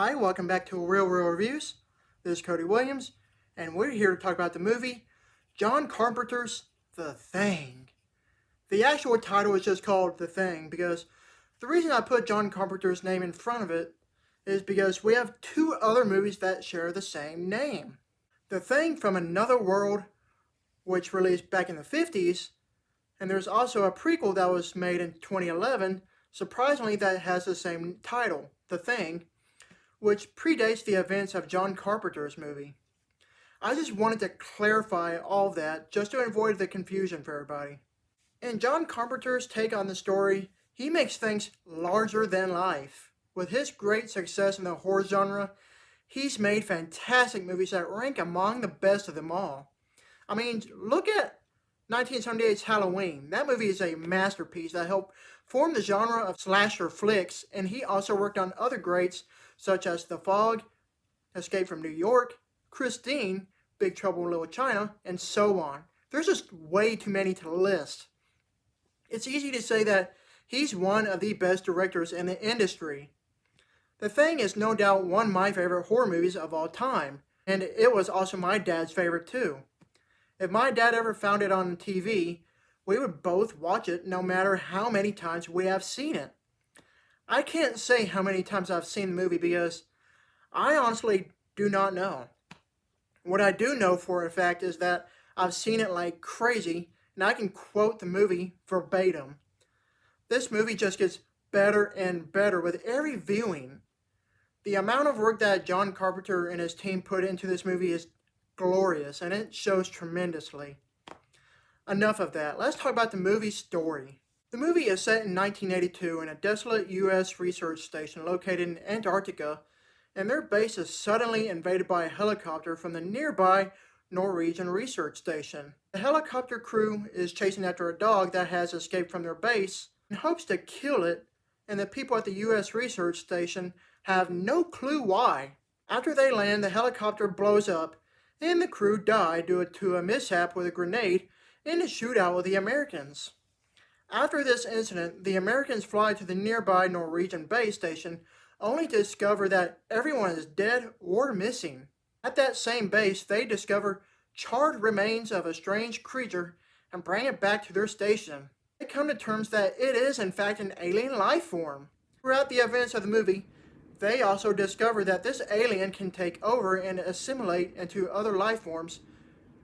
Hi, welcome back to Real Reviews. This is Cody Williams, and we're here to talk about the movie John Carpenter's The Thing. The actual title is just called The Thing because the reason I put John Carpenter's name in front of it is because we have two other movies that share the same name. The Thing from Another World, which released back in the 50s, and there's also a prequel that was made in 2011, surprisingly that has the same title, The Thing, which predates the events of John Carpenter's movie. I just wanted to clarify all that just to avoid the confusion for everybody. In John Carpenter's take on the story, he makes things larger than life. With his great success in the horror genre, he's made fantastic movies that rank among the best of them all. I mean, look at 1978's Halloween. That movie is a masterpiece that helped form the genre of slasher flicks, and he also worked on other greats such as The Fog, Escape from New York, Christine, Big Trouble in Little China, and so on. There's just way too many to list. It's easy to say that he's one of the best directors in the industry. The Thing is no doubt one of my favorite horror movies of all time, and it was also my dad's favorite too. If my dad ever found it on TV, we would both watch it no matter how many times we have seen it. I can't say how many times I've seen the movie because I honestly do not know. What I do know for a fact is that I've seen it like crazy, and I can quote the movie verbatim. This movie just gets better and better with every viewing. The amount of work that John Carpenter and his team put into this movie is glorious, and it shows tremendously. Enough of that. Let's talk about the movie's story. The movie is set in 1982 in a desolate U.S. research station located in Antarctica, and their base is suddenly invaded by a helicopter from the nearby Norwegian research station. The helicopter crew is chasing after a dog that has escaped from their base and hopes to kill it, and the people at the U.S. research station have no clue why. After they land, the helicopter blows up, and the crew die due to a mishap with a grenade in a shootout with the Americans. After this incident, the Americans fly to the nearby Norwegian base station only to discover that everyone is dead or missing. At that same base, they discover charred remains of a strange creature and bring it back to their station. They come to terms that it is in fact an alien life form. Throughout the events of the movie, they also discover that this alien can take over and assimilate into other life forms,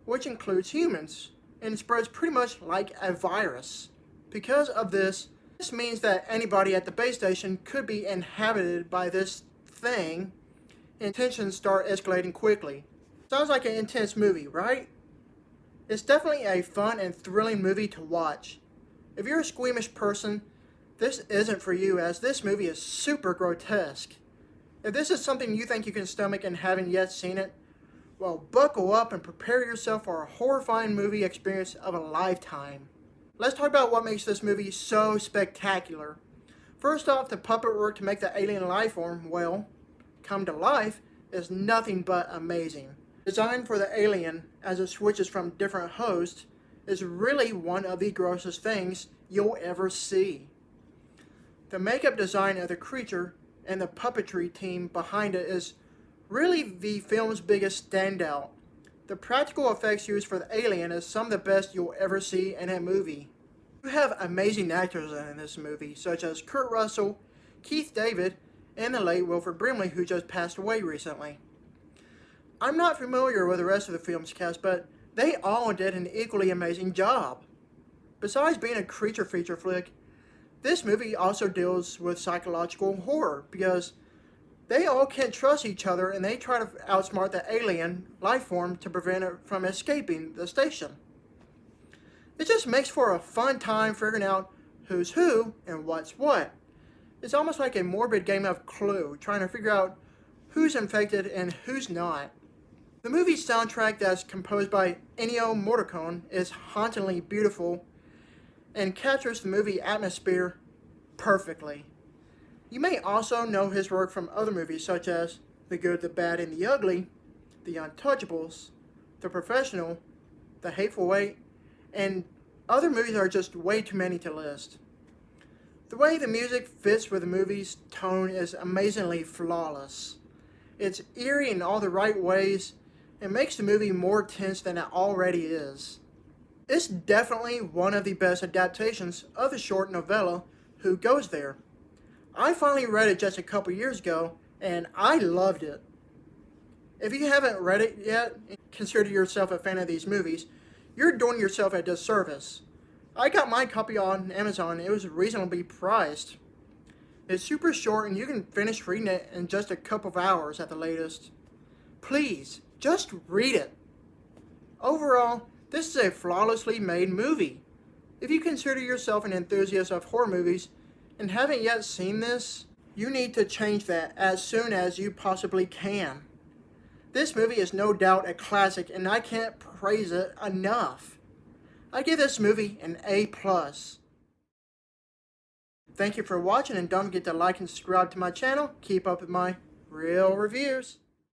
which includes humans, and spreads pretty much like a virus. Because of this means that anybody at the base station could be inhabited by this thing, and tensions start escalating quickly. Sounds like an intense movie, right? It's definitely a fun and thrilling movie to watch. If you're a squeamish person, this isn't for you, as this movie is super grotesque. If this is something you think you can stomach and haven't yet seen it, well, buckle up and prepare yourself for a horrifying movie experience of a lifetime. Let's talk about what makes this movie so spectacular. First off, the puppet work to make the alien life form, well, come to life is nothing but amazing. Designed for the alien, as it switches from different hosts, is really one of the grossest things you'll ever see. The makeup design of the creature and the puppetry team behind it is really the film's biggest standout. The practical effects used for the alien is some of the best you'll ever see in a movie. You have amazing actors in this movie, such as Kurt Russell, Keith David, and the late Wilford Brimley, who just passed away recently. I'm not familiar with the rest of the film's cast, but they all did an equally amazing job. Besides being a creature feature flick, this movie also deals with psychological horror because they all can't trust each other and they try to outsmart the alien life form to prevent it from escaping the station. It just makes for a fun time figuring out who's who and what's what. It's almost like a morbid game of Clue, trying to figure out who's infected and who's not. The movie's soundtrack, that's composed by Ennio Morricone, is hauntingly beautiful and captures the movie atmosphere perfectly. You may also know his work from other movies such as The Good, the Bad, and the Ugly, The Untouchables, The Professional, The Hateful Eight, and other movies are just way too many to list. The way the music fits with the movie's tone is amazingly flawless. It's eerie in all the right ways and makes the movie more tense than it already is. It's definitely one of the best adaptations of the short novella Who Goes There. I finally read it just a couple years ago and I loved it. If you haven't read it yet and consider yourself a fan of these movies, you're doing yourself a disservice. I got my copy on Amazon. It was reasonably priced. It's super short and you can finish reading it in just a couple of hours at the latest. Please, just read it. Overall, this is a flawlessly made movie. If you consider yourself an enthusiast of horror movies and haven't yet seen this, you need to change that as soon as you possibly can. This movie is no doubt a classic and I can't praise it enough. I give this movie an A+. Thank you for watching and don't forget to like and subscribe to my channel. Keep up with my real reviews.